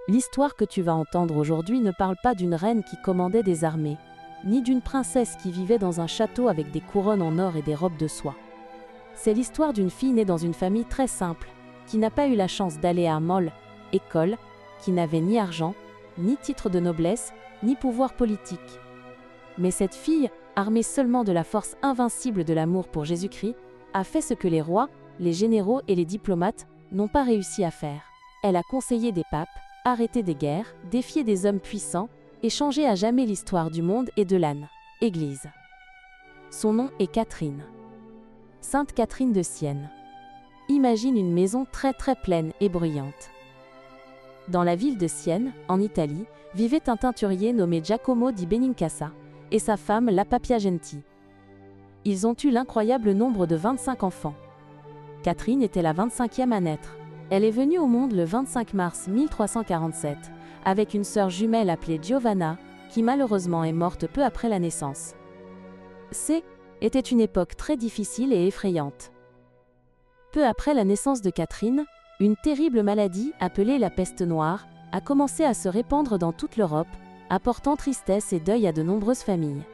L'histoire que tu vas entendre aujourd'hui ne parle pas d'une reine qui commandait des armées, ni d'une princesse qui vivait dans un château avec des couronnes en or et des robes de soie. C'est l'histoire d'une fille née dans une famille très simple, qui n'a pas eu la chance d'aller à Moll, école, qui n'avait ni argent, ni titre de noblesse, ni pouvoir politique. Mais cette fille, armée seulement de la force invincible de l'amour pour Jésus-Christ, a fait ce que les rois, les généraux et les diplomates n'ont pas réussi à faire. Elle a conseillé des papes, arrêté des guerres, défié des hommes puissants et changé à jamais l'histoire du monde et de l'âne, Église. Son nom est Catherine. Sainte Catherine de Sienne. Imagine une maison très pleine et bruyante. Dans la ville de Sienne, en Italie, vivait un teinturier nommé Giacomo di Benincasa et sa femme la Papiagenti. Ils ont eu l'incroyable nombre de 25 enfants. Catherine était la 25e à naître. Elle est venue au monde le 25 mars 1347, avec une sœur jumelle appelée Giovanna, qui malheureusement est morte peu après la naissance. Était une époque très difficile et effrayante. Peu après la naissance de Catherine, une terrible maladie, appelée la peste noire, a commencé à se répandre dans toute l'Europe, apportant tristesse et deuil à de nombreuses familles.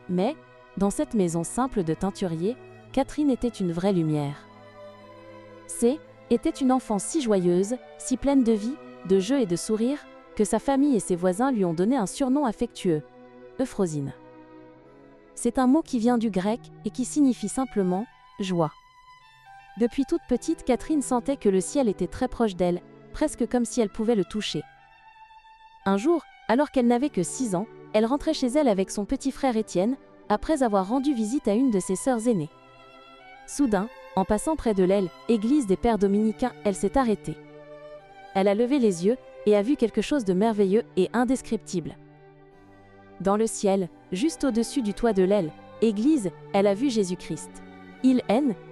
Mais, dans cette maison simple de teinturier, Catherine était une vraie lumière. Était une enfant si joyeuse, si pleine de vie, de jeux et de sourires, que sa famille et ses voisins lui ont donné un surnom affectueux, Euphrosine. C'est un mot qui vient du grec et qui signifie simplement « joie ». Depuis toute petite, Catherine sentait que le ciel était très proche d'elle, presque comme si elle pouvait le toucher. Un jour, alors qu'elle n'avait que 6 ans, elle rentrait chez elle avec son petit frère Étienne, après avoir rendu visite à une de ses sœurs aînées. Soudain, en passant près de l'église des Pères dominicains, elle s'est arrêtée. Elle a levé les yeux et a vu quelque chose de merveilleux et indescriptible. Dans le ciel, juste au-dessus du toit de l'église, elle a vu Jésus-Christ. Il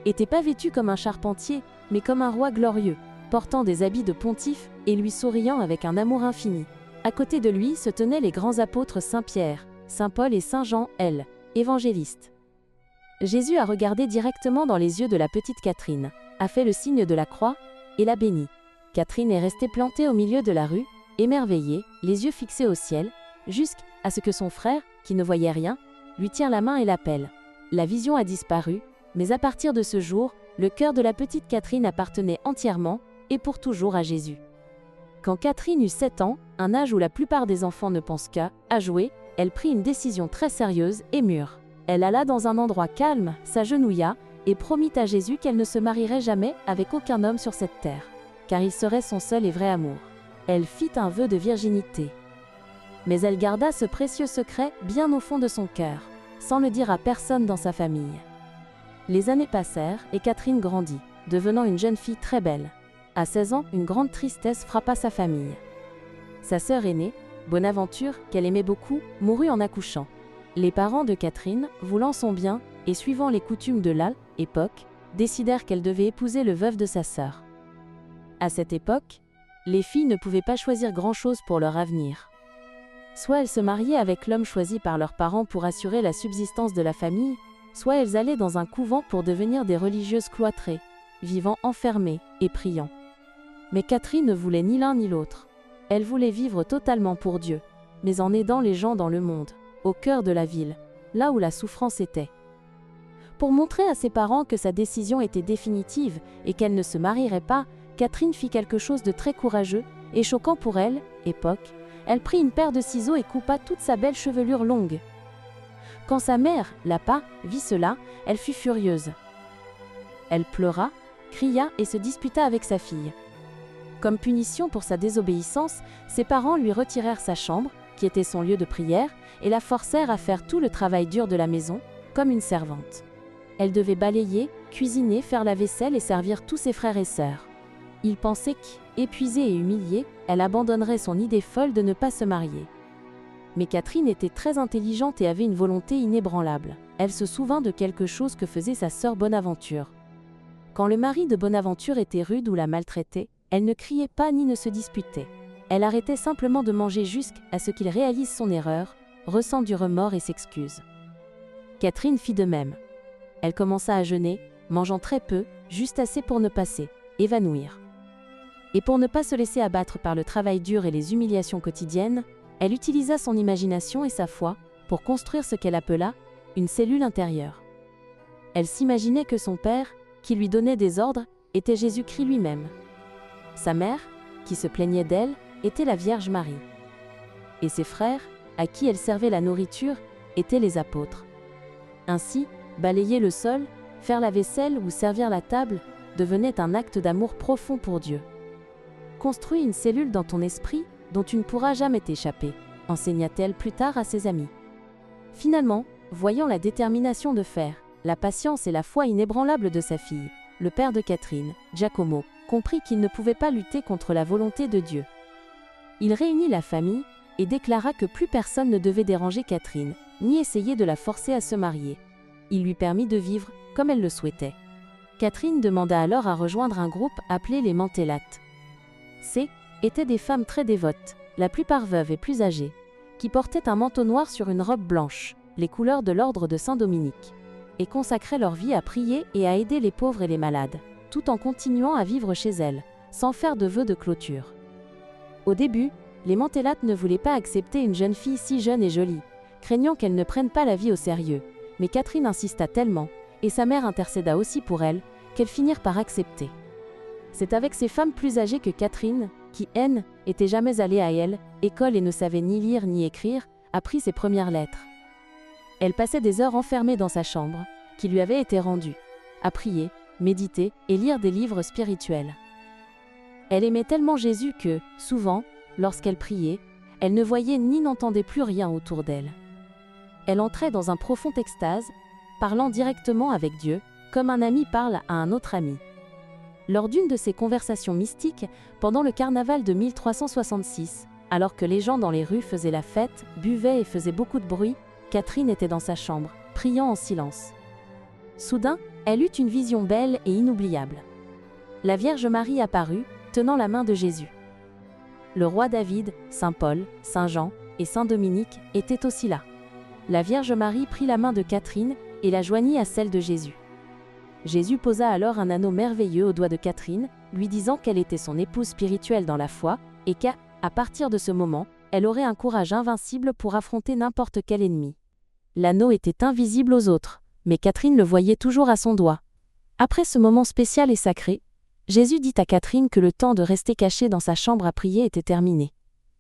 n'était pas vêtu comme un charpentier, mais comme un roi glorieux, portant des habits de pontife et lui souriant avec un amour infini. À côté de lui se tenaient les grands apôtres Saint Pierre, Saint Paul et Saint Jean, évangéliste. Jésus a regardé directement dans les yeux de la petite Catherine, a fait le signe de la croix et l'a bénie. Catherine est restée plantée au milieu de la rue, émerveillée, les yeux fixés au ciel, jusqu'à ce que son frère, qui ne voyait rien, lui tire la main et l'appelle. La vision a disparu, mais à partir de ce jour, le cœur de la petite Catherine appartenait entièrement et pour toujours à Jésus. Quand Catherine eut 7 ans, un âge où la plupart des enfants ne pensent qu'à jouer, elle prit une décision très sérieuse et mûre. Elle alla dans un endroit calme, s'agenouilla et promit à Jésus qu'elle ne se marierait jamais avec aucun homme sur cette terre, car il serait son seul et vrai amour. Elle fit un vœu de virginité. Mais elle garda ce précieux secret bien au fond de son cœur, sans le dire à personne dans sa famille. Les années passèrent et Catherine grandit, devenant une jeune fille très belle. À 16 ans, une grande tristesse frappa sa famille. Sa sœur aînée, Bonaventure, qu'elle aimait beaucoup, mourut en accouchant. Les parents de Catherine, voulant son bien et suivant les coutumes de l'époque, décidèrent qu'elle devait épouser le veuf de sa sœur. À cette époque, les filles ne pouvaient pas choisir grand-chose pour leur avenir. Soit elles se mariaient avec l'homme choisi par leurs parents pour assurer la subsistance de la famille, soit elles allaient dans un couvent pour devenir des religieuses cloîtrées, vivant enfermées et priant. Mais Catherine ne voulait ni l'un ni l'autre. Elle voulait vivre totalement pour Dieu, mais en aidant les gens dans le monde, au cœur de la ville, là où la souffrance était. Pour montrer à ses parents que sa décision était définitive et qu'elle ne se marierait pas, Catherine fit quelque chose de très courageux et choquant pour elle, époque. Elle prit une paire de ciseaux et coupa toute sa belle chevelure longue. Quand sa mère, Lapa, vit cela, elle fut furieuse. Elle pleura, cria et se disputa avec sa fille. Comme punition pour sa désobéissance, ses parents lui retirèrent sa chambre, qui était son lieu de prière, et la forcèrent à faire tout le travail dur de la maison, comme une servante. Elle devait balayer, cuisiner, faire la vaisselle et servir tous ses frères et sœurs. Il pensait qu'épuisée et humiliée, elle abandonnerait son idée folle de ne pas se marier. Mais Catherine était très intelligente et avait une volonté inébranlable. Elle se souvint de quelque chose que faisait sa sœur Bonaventure. Quand le mari de Bonaventure était rude ou la maltraitait, elle ne criait pas ni ne se disputait. Elle arrêtait simplement de manger jusqu'à ce qu'il réalise son erreur, ressent du remords et s'excuse. Catherine fit de même. Elle commença à jeûner, mangeant très peu, juste assez pour ne pas s'évanouir. Et pour ne pas se laisser abattre par le travail dur et les humiliations quotidiennes, elle utilisa son imagination et sa foi pour construire ce qu'elle appela une cellule intérieure. Elle s'imaginait que son père, qui lui donnait des ordres, était Jésus-Christ lui-même. Sa mère, qui se plaignait d'elle, était la Vierge Marie. Et ses frères, à qui elle servait la nourriture, étaient les apôtres. Ainsi, balayer le sol, faire la vaisselle ou servir la table devenait un acte d'amour profond pour Dieu. Construis une cellule dans ton esprit dont tu ne pourras jamais t'échapper, enseigna-t-elle plus tard à ses amis. Finalement, voyant la détermination de fer, la patience et la foi inébranlable de sa fille, le père de Catherine, Giacomo, comprit qu'il ne pouvait pas lutter contre la volonté de Dieu. Il réunit la famille et déclara que plus personne ne devait déranger Catherine, ni essayer de la forcer à se marier. Il lui permit de vivre comme elle le souhaitait. Catherine demanda alors à rejoindre un groupe appelé les Mantellates. Ces étaient des femmes très dévotes, la plupart veuves et plus âgées, qui portaient un manteau noir sur une robe blanche, les couleurs de l'ordre de Saint-Dominique, et consacraient leur vie à prier et à aider les pauvres et les malades, tout en continuant à vivre chez elles, sans faire de vœux de clôture. Au début, les Mantellates ne voulaient pas accepter une jeune fille si jeune et jolie, craignant qu'elle ne prenne pas la vie au sérieux, mais Catherine insista tellement, et sa mère intercéda aussi pour elle, qu'elles finirent par accepter. C'est avec ces femmes plus âgées que Catherine, qui, elle, était jamais allée à école et ne savait ni lire ni écrire, apprit ses premières lettres. Elle passait des heures enfermée dans sa chambre, qui lui avait été rendue, à prier, méditer et lire des livres spirituels. Elle aimait tellement Jésus que, souvent, lorsqu'elle priait, elle ne voyait ni n'entendait plus rien autour d'elle. Elle entrait dans un profond extase, parlant directement avec Dieu, comme un ami parle à un autre ami. Lors d'une de ces conversations mystiques, pendant le carnaval de 1366, alors que les gens dans les rues faisaient la fête, buvaient et faisaient beaucoup de bruit, Catherine était dans sa chambre, priant en silence. Soudain, elle eut une vision belle et inoubliable. La Vierge Marie apparut, tenant la main de Jésus. Le roi David, Saint Paul, Saint Jean et Saint Dominique étaient aussi là. La Vierge Marie prit la main de Catherine et la joignit à celle de Jésus. Jésus posa alors un anneau merveilleux au doigt de Catherine, lui disant qu'elle était son épouse spirituelle dans la foi, et qu'à partir de ce moment, elle aurait un courage invincible pour affronter n'importe quel ennemi. L'anneau était invisible aux autres, mais Catherine le voyait toujours à son doigt. Après ce moment spécial et sacré, Jésus dit à Catherine que le temps de rester cachée dans sa chambre à prier était terminé.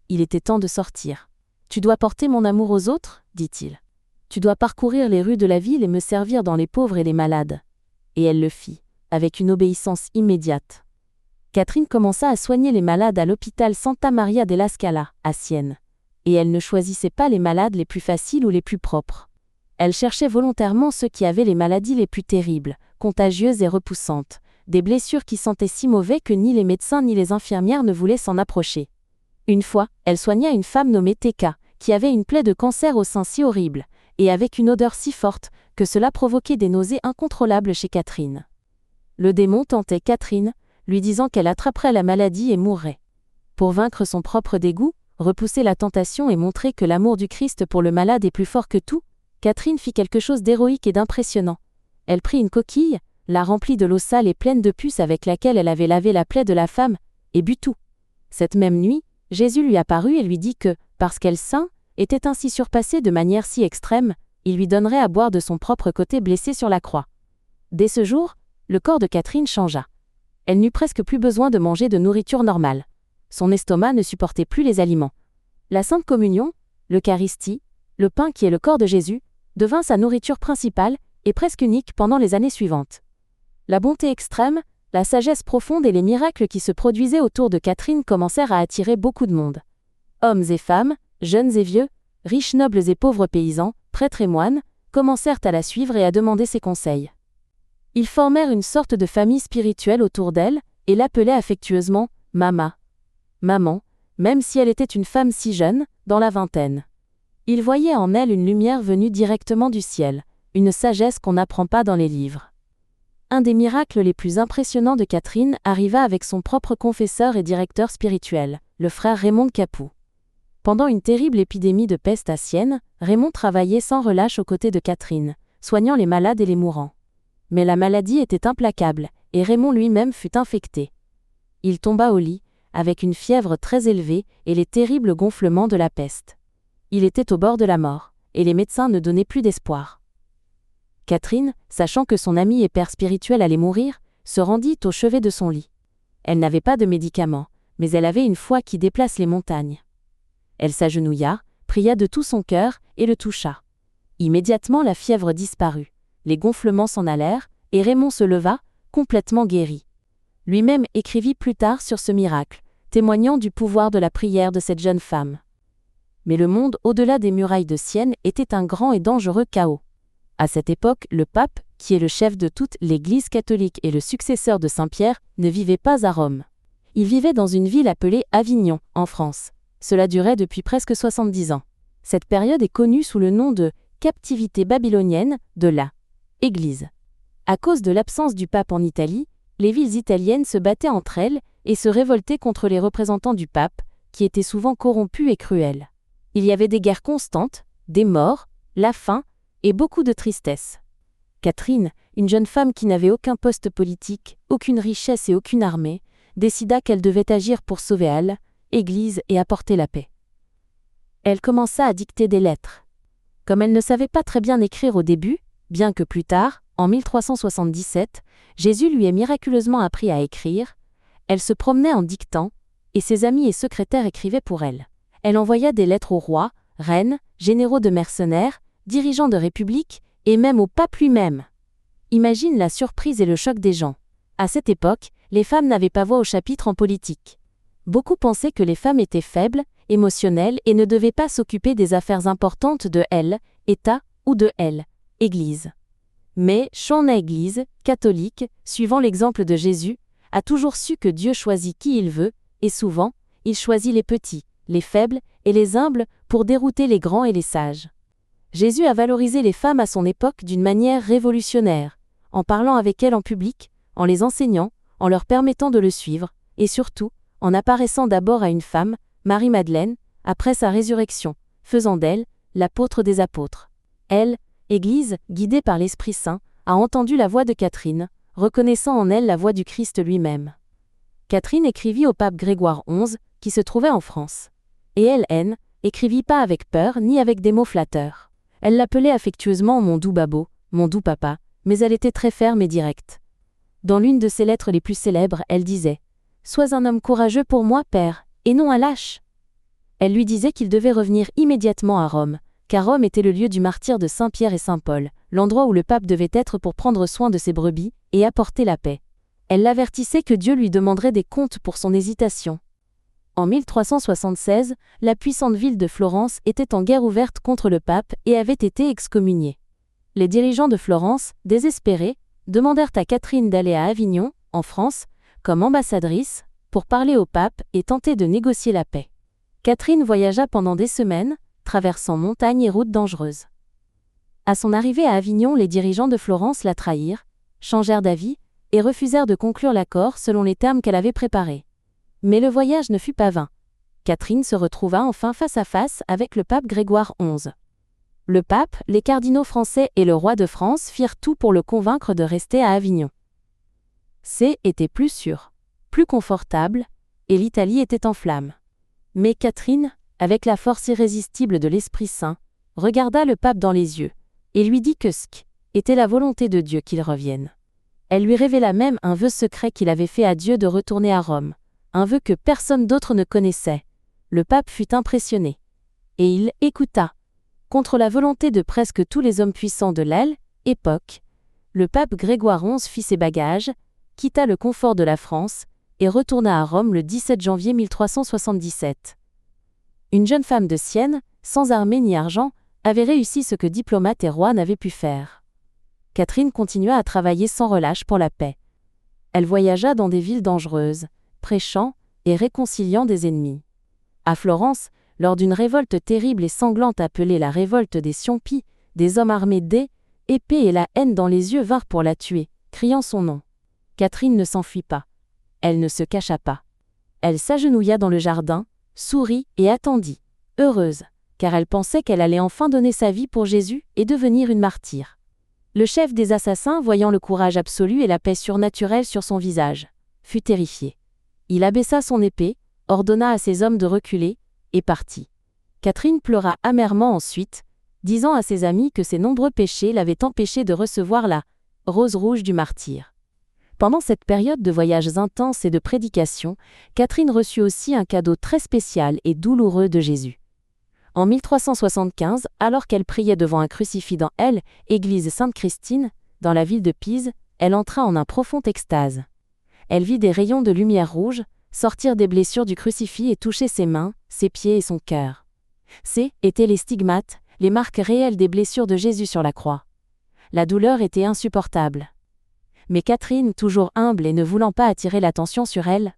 Il était temps de sortir. « Tu dois porter mon amour aux autres, dit-il. Tu dois parcourir les rues de la ville et me servir dans les pauvres et les malades. » Et elle le fit, avec une obéissance immédiate. Catherine commença à soigner les malades à l'hôpital Santa Maria della Scala, à Sienne. Et elle ne choisissait pas les malades les plus faciles ou les plus propres. Elle cherchait volontairement ceux qui avaient les maladies les plus terribles, contagieuses et repoussantes, des blessures qui sentaient si mauvais que ni les médecins ni les infirmières ne voulaient s'en approcher. Une fois, elle soigna une femme nommée Teka, qui avait une plaie de cancer au sein si horrible, et avec une odeur si forte, que cela provoquait des nausées incontrôlables chez Catherine. Le démon tentait Catherine, lui disant qu'elle attraperait la maladie et mourrait. Pour vaincre son propre dégoût, repousser la tentation et montrer que l'amour du Christ pour le malade est plus fort que tout, Catherine fit quelque chose d'héroïque et d'impressionnant. Elle prit une coquille, la remplit de l'eau sale et pleine de puces avec laquelle elle avait lavé la plaie de la femme, et but tout. Cette même nuit, Jésus lui apparut et lui dit que, parce qu'elle saint, était ainsi surpassée de manière si extrême, il lui donnerait à boire de son propre côté blessé sur la croix. Dès ce jour, le corps de Catherine changea. Elle n'eut presque plus besoin de manger de nourriture normale. Son estomac ne supportait plus les aliments. La Sainte Communion, l'Eucharistie, le pain qui est le corps de Jésus, devint sa nourriture principale et presque unique pendant les années suivantes. La bonté extrême, la sagesse profonde et les miracles qui se produisaient autour de Catherine commencèrent à attirer beaucoup de monde. Hommes et femmes, jeunes et vieux, riches, nobles et pauvres paysans, prêtres et moines, commencèrent à la suivre et à demander ses conseils. Ils formèrent une sorte de famille spirituelle autour d'elle, et l'appelaient affectueusement « Mama ». Maman, même si elle était une femme si jeune, dans la vingtaine. Ils voyaient en elle une lumière venue directement du ciel, une sagesse qu'on n'apprend pas dans les livres. Un des miracles les plus impressionnants de Catherine arriva avec son propre confesseur et directeur spirituel, le frère Raymond Capou. Pendant une terrible épidémie de peste à Sienne, Raymond travaillait sans relâche aux côtés de Catherine, soignant les malades et les mourants. Mais la maladie était implacable, et Raymond lui-même fut infecté. Il tomba au lit, avec une fièvre très élevée et les terribles gonflements de la peste. Il était au bord de la mort, et les médecins ne donnaient plus d'espoir. Catherine, sachant que son ami et père spirituel allait mourir, se rendit au chevet de son lit. Elle n'avait pas de médicaments, mais elle avait une foi qui déplace les montagnes. Elle s'agenouilla, pria de tout son cœur et le toucha. Immédiatement la fièvre disparut, les gonflements s'en allèrent, et Raymond se leva, complètement guéri. Lui-même écrivit plus tard sur ce miracle, témoignant du pouvoir de la prière de cette jeune femme. Mais le monde au-delà des murailles de Sienne était un grand et dangereux chaos. À cette époque, le pape, qui est le chef de toute l'Église catholique et le successeur de Saint-Pierre, ne vivait pas à Rome. Il vivait dans une ville appelée Avignon, en France. Cela durait depuis presque 70 ans. Cette période est connue sous le nom de captivité babylonienne de la Église. À cause de l'absence du pape en Italie, les villes italiennes se battaient entre elles et se révoltaient contre les représentants du pape, qui étaient souvent corrompus et cruels. Il y avait des guerres constantes, des morts, la faim et beaucoup de tristesse. Catherine, une jeune femme qui n'avait aucun poste politique, aucune richesse et aucune armée, décida qu'elle devait agir pour sauver l'Église et apporter la paix. Elle commença à dicter des lettres. Comme elle ne savait pas très bien écrire au début, bien que plus tard, en 1377, Jésus lui ait miraculeusement appris à écrire, elle se promenait en dictant, et ses amis et secrétaires écrivaient pour elle. Elle envoya des lettres aux rois, reines, généraux de mercenaires, dirigeants de républiques, et même au pape lui-même. Imagine la surprise et le choc des gens. À cette époque, les femmes n'avaient pas voix au chapitre en politique. Beaucoup pensaient que les femmes étaient faibles, émotionnelles et ne devaient pas s'occuper des affaires importantes de l'État ou de l'Église. Mais l'Église catholique, suivant l'exemple de Jésus, a toujours su que Dieu choisit qui il veut, et souvent, il choisit les petits, les faibles et les humbles pour dérouter les grands et les sages. Jésus a valorisé les femmes à son époque d'une manière révolutionnaire, en parlant avec elles en public, en les enseignant, en leur permettant de le suivre, et surtout, en apparaissant d'abord à une femme, Marie-Madeleine, après sa résurrection, faisant d'elle l'apôtre des apôtres. Elle, Église, guidée par l'Esprit Saint, a entendu la voix de Catherine, reconnaissant en elle la voix du Christ lui-même. Catherine écrivit au pape Grégoire XI, qui se trouvait en France. Et elle, écrivit pas avec peur ni avec des mots flatteurs. Elle l'appelait affectueusement mon doux babo, mon doux papa, mais elle était très ferme et directe. Dans l'une de ses lettres les plus célèbres, elle disait « Sois un homme courageux pour moi, père, et non un lâche ». Elle lui disait qu'il devait revenir immédiatement à Rome, car Rome était le lieu du martyre de Saint-Pierre et Saint-Paul, l'endroit où le pape devait être pour prendre soin de ses brebis et apporter la paix. Elle l'avertissait que Dieu lui demanderait des comptes pour son hésitation. En 1376, la puissante ville de Florence était en guerre ouverte contre le pape et avait été excommuniée. Les dirigeants de Florence, désespérés, demandèrent à Catherine d'aller à Avignon, en France, comme ambassadrice, pour parler au pape et tenter de négocier la paix. Catherine voyagea pendant des semaines, traversant montagnes et routes dangereuses. À son arrivée à Avignon, les dirigeants de Florence la trahirent, changèrent d'avis et refusèrent de conclure l'accord selon les termes qu'elle avait préparés. Mais le voyage ne fut pas vain. Catherine se retrouva enfin face à face avec le pape Grégoire XI. Le pape, les cardinaux français et le roi de France firent tout pour le convaincre de rester à Avignon. Était plus sûr, plus confortable, et l'Italie était en flammes. Mais Catherine, avec la force irrésistible de l'Esprit Saint, regarda le pape dans les yeux, et lui dit que était la volonté de Dieu qu'il revienne. Elle lui révéla même un vœu secret qu'il avait fait à Dieu de retourner à Rome, un vœu que personne d'autre ne connaissait. Le pape fut impressionné. Et il écouta. Contre la volonté de presque tous les hommes puissants de l'époque, le pape Grégoire XI fit ses bagages, quitta le confort de la France, et retourna à Rome le 17 janvier 1377. Une jeune femme de Sienne, sans armée ni argent, avait réussi ce que diplomates et rois n'avaient pu faire. Catherine continua à travailler sans relâche pour la paix. Elle voyagea dans des villes dangereuses, prêchant et réconciliant des ennemis. À Florence, lors d'une révolte terrible et sanglante appelée la révolte des Ciompi, des hommes armés d'épées et la haine dans les yeux vinrent pour la tuer, criant son nom. Catherine ne s'enfuit pas. Elle ne se cacha pas. Elle s'agenouilla dans le jardin, sourit et attendit, heureuse, car elle pensait qu'elle allait enfin donner sa vie pour Jésus et devenir une martyre. Le chef des assassins, voyant le courage absolu et la paix surnaturelle sur son visage, fut terrifié. Il abaissa son épée, ordonna à ses hommes de reculer, et partit. Catherine pleura amèrement ensuite, disant à ses amis que ses nombreux péchés l'avaient empêchée de recevoir la rose rouge du martyre. Pendant cette période de voyages intenses et de prédication, Catherine reçut aussi un cadeau très spécial et douloureux de Jésus. En 1375, alors qu'elle priait devant un crucifix dans l'église Sainte-Christine, dans la ville de Pise, elle entra en un profond extase. Elle vit des rayons de lumière rouge sortir des blessures du crucifix et toucher ses mains, ses pieds et son cœur. C'étaient les stigmates, les marques réelles des blessures de Jésus sur la croix. La douleur était insupportable. Mais Catherine, toujours humble et ne voulant pas attirer l'attention sur elle,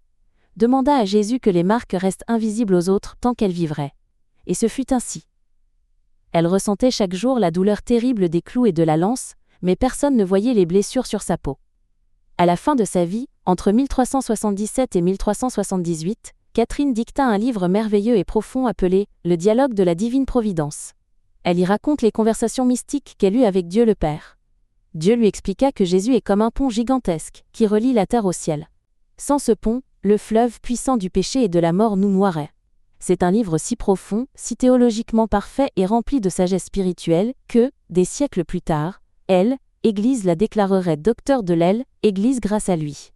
demanda à Jésus que les marques restent invisibles aux autres tant qu'elle vivrait. Et ce fut ainsi. Elle ressentait chaque jour la douleur terrible des clous et de la lance, mais personne ne voyait les blessures sur sa peau. À la fin de sa vie, entre 1377 et 1378, Catherine dicta un livre merveilleux et profond appelé « Le dialogue de la divine providence ». Elle y raconte les conversations mystiques qu'elle eut avec Dieu le Père. Dieu lui expliqua que Jésus est comme un pont gigantesque qui relie la terre au ciel. Sans ce pont, le fleuve puissant du péché et de la mort nous noierait. C'est un livre si profond, si théologiquement parfait et rempli de sagesse spirituelle que, des siècles plus tard, l'Église la déclarerait docteur de l'Église grâce à lui.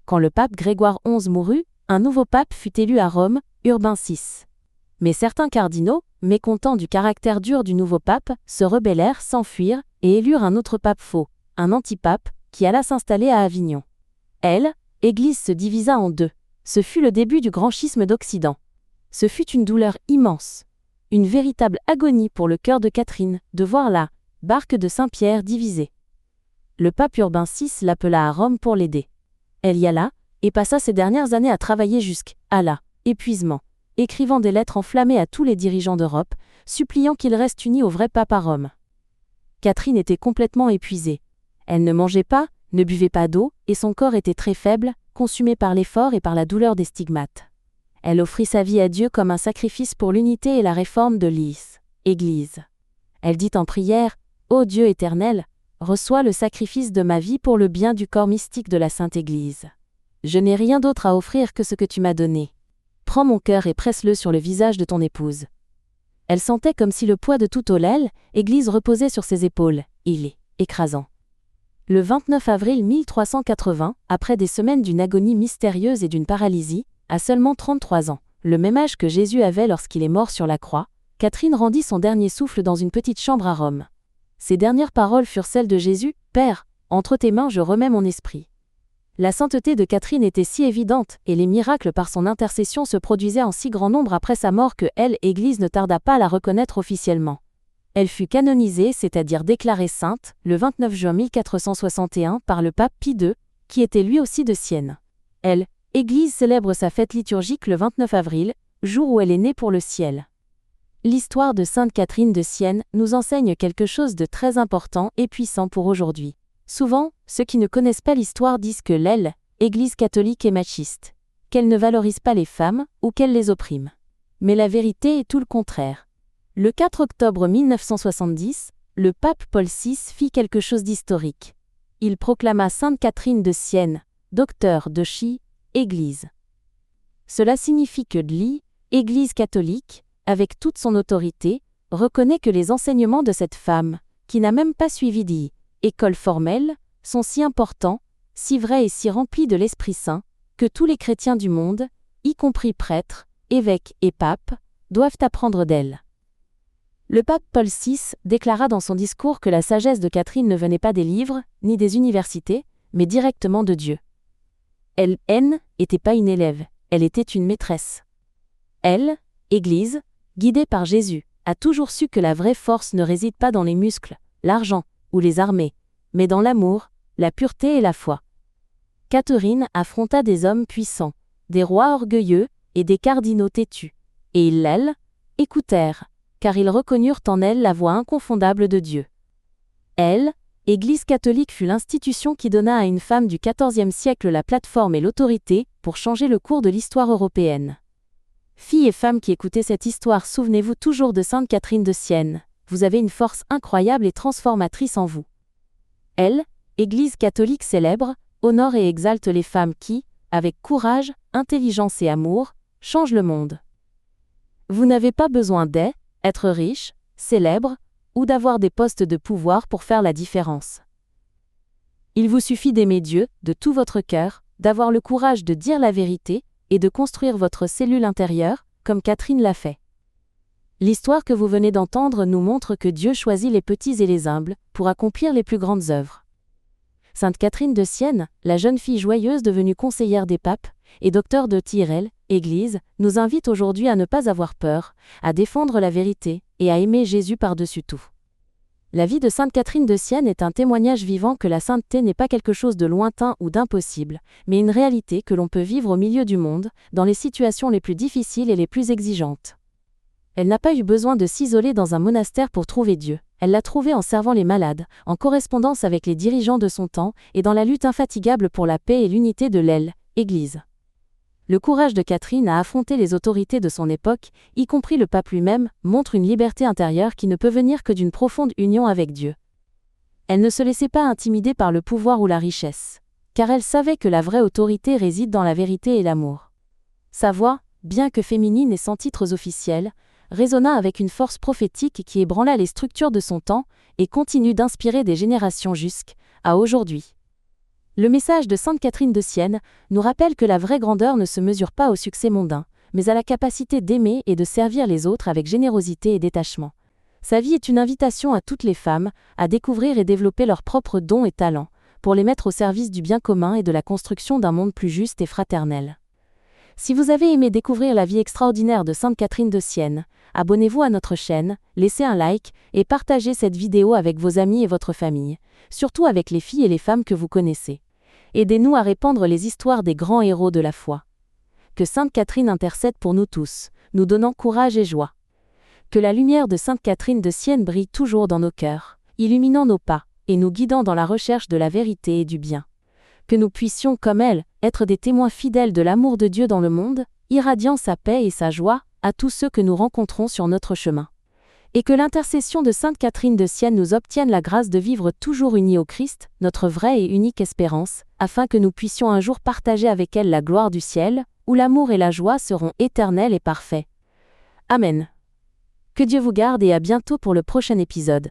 Quand le pape Grégoire XI mourut, un nouveau pape fut élu à Rome, Urbain VI. Mais certains cardinaux, mécontents du caractère dur du nouveau pape, se rebellèrent, s'enfuirent et élurent un autre pape faux, un antipape, qui alla s'installer à Avignon. L'Église se divisa en deux. Ce fut le début du grand schisme d'Occident. Ce fut une douleur immense, une véritable agonie pour le cœur de Catherine, de voir la barque de Saint-Pierre divisée. Le pape Urbain VI l'appela à Rome pour l'aider. Elle y alla, et passa ses dernières années à travailler jusqu'à l'épuisement, écrivant des lettres enflammées à tous les dirigeants d'Europe, suppliant qu'ils restent unis au vrai pape à Rome. Catherine était complètement épuisée. Elle ne mangeait pas, ne buvait pas d'eau, et son corps était très faible, consumé par l'effort et par la douleur des stigmates. Elle offrit sa vie à Dieu comme un sacrifice pour l'unité et la réforme de l'Église. Elle dit en prière, « Ô Dieu éternel, reçois le sacrifice de ma vie pour le bien du corps mystique de la Sainte Église. Je n'ai rien d'autre à offrir que ce que tu m'as donné. Prends mon cœur et presse-le sur le visage de ton épouse. » Elle sentait comme si le poids de toute l'Église reposait sur ses épaules. Il est écrasant. Le 29 avril 1380, après des semaines d'une agonie mystérieuse et d'une paralysie, à seulement 33 ans, le même âge que Jésus avait lorsqu'il est mort sur la croix, Catherine rendit son dernier souffle dans une petite chambre à Rome. Ses dernières paroles furent celles de Jésus, « Père, entre tes mains je remets mon esprit ». La sainteté de Catherine était si évidente, et les miracles par son intercession se produisaient en si grand nombre après sa mort que l'Église ne tarda pas à la reconnaître officiellement. Elle fut canonisée, c'est-à-dire déclarée sainte, le 29 juin 1461 par le pape Pie II, qui était lui aussi de Sienne. L'Église célèbre sa fête liturgique le 29 avril, jour où elle est née pour le ciel. L'histoire de Sainte Catherine de Sienne nous enseigne quelque chose de très important et puissant pour aujourd'hui. Souvent, ceux qui ne connaissent pas l'histoire disent que l'Église catholique est machiste, qu'elle ne valorise pas les femmes ou qu'elle les opprime. Mais la vérité est tout le contraire. Le 4 octobre 1970, le pape Paul VI fit quelque chose d'historique. Il proclama Sainte Catherine de Sienne, docteur de l'Église. Cela signifie que l'Église catholique, avec toute son autorité, reconnaît que les enseignements de cette femme, qui n'a même pas suivi d'école formelle, sont si importants, si vrais et si remplis de l'Esprit Saint, que tous les chrétiens du monde, y compris prêtres, évêques et papes, doivent apprendre d'elle. Le pape Paul VI déclara dans son discours que la sagesse de Catherine ne venait pas des livres, ni des universités, mais directement de Dieu. Elle n'était pas une élève, elle était une maîtresse. L'Église, guidée par Jésus, a toujours su que la vraie force ne réside pas dans les muscles, l'argent ou les armées, mais dans l'amour, la pureté et la foi. Catherine affronta des hommes puissants, des rois orgueilleux et des cardinaux têtus, et ils écoutèrent, car ils reconnurent en elle la voix inconfondable de Dieu. L'Église catholique fut l'institution qui donna à une femme du XIVe siècle la plateforme et l'autorité pour changer le cours de l'histoire européenne. Filles et femmes qui écoutez cette histoire, souvenez-vous toujours de Sainte Catherine de Sienne, vous avez une force incroyable et transformatrice en vous. L'Église catholique célèbre, honore et exalte les femmes qui, avec courage, intelligence et amour, change le monde. Vous n'avez pas besoin d'être riche, célèbre, ou d'avoir des postes de pouvoir pour faire la différence. Il vous suffit d'aimer Dieu de tout votre cœur, d'avoir le courage de dire la vérité et de construire votre cellule intérieure, comme Catherine l'a fait. L'histoire que vous venez d'entendre nous montre que Dieu choisit les petits et les humbles pour accomplir les plus grandes œuvres. Sainte Catherine de Sienne, la jeune fille joyeuse devenue conseillère des papes et docteur de Tyrol, Église, nous invite aujourd'hui à ne pas avoir peur, à défendre la vérité et à aimer Jésus par-dessus tout. La vie de Sainte Catherine de Sienne est un témoignage vivant que la sainteté n'est pas quelque chose de lointain ou d'impossible, mais une réalité que l'on peut vivre au milieu du monde, dans les situations les plus difficiles et les plus exigeantes. Elle n'a pas eu besoin de s'isoler dans un monastère pour trouver Dieu. Elle l'a trouvé en servant les malades, en correspondance avec les dirigeants de son temps et dans la lutte infatigable pour la paix et l'unité de l'Église. Le courage de Catherine à affronter les autorités de son époque, y compris le pape lui-même, montre une liberté intérieure qui ne peut venir que d'une profonde union avec Dieu. Elle ne se laissait pas intimider par le pouvoir ou la richesse, car elle savait que la vraie autorité réside dans la vérité et l'amour. Sa voix, bien que féminine et sans titres officiels, résonna avec une force prophétique qui ébranla les structures de son temps et continue d'inspirer des générations jusqu'à aujourd'hui. Le message de Sainte Catherine de Sienne nous rappelle que la vraie grandeur ne se mesure pas au succès mondain, mais à la capacité d'aimer et de servir les autres avec générosité et détachement. Sa vie est une invitation à toutes les femmes à découvrir et développer leurs propres dons et talents, pour les mettre au service du bien commun et de la construction d'un monde plus juste et fraternel. Si vous avez aimé découvrir la vie extraordinaire de Sainte Catherine de Sienne, abonnez-vous à notre chaîne, laissez un like et partagez cette vidéo avec vos amis et votre famille, surtout avec les filles et les femmes que vous connaissez. Aidez-nous à répandre les histoires des grands héros de la foi. Que Sainte Catherine intercède pour nous tous, nous donnant courage et joie. Que la lumière de Sainte Catherine de Sienne brille toujours dans nos cœurs, illuminant nos pas et nous guidant dans la recherche de la vérité et du bien. Que nous puissions, comme elle, être des témoins fidèles de l'amour de Dieu dans le monde, irradiant sa paix et sa joie à tous ceux que nous rencontrons sur notre chemin. Et que l'intercession de Sainte Catherine de Sienne nous obtienne la grâce de vivre toujours unis au Christ, notre vraie et unique espérance, afin que nous puissions un jour partager avec elle la gloire du ciel, où l'amour et la joie seront éternels et parfaits. Amen. Que Dieu vous garde et à bientôt pour le prochain épisode.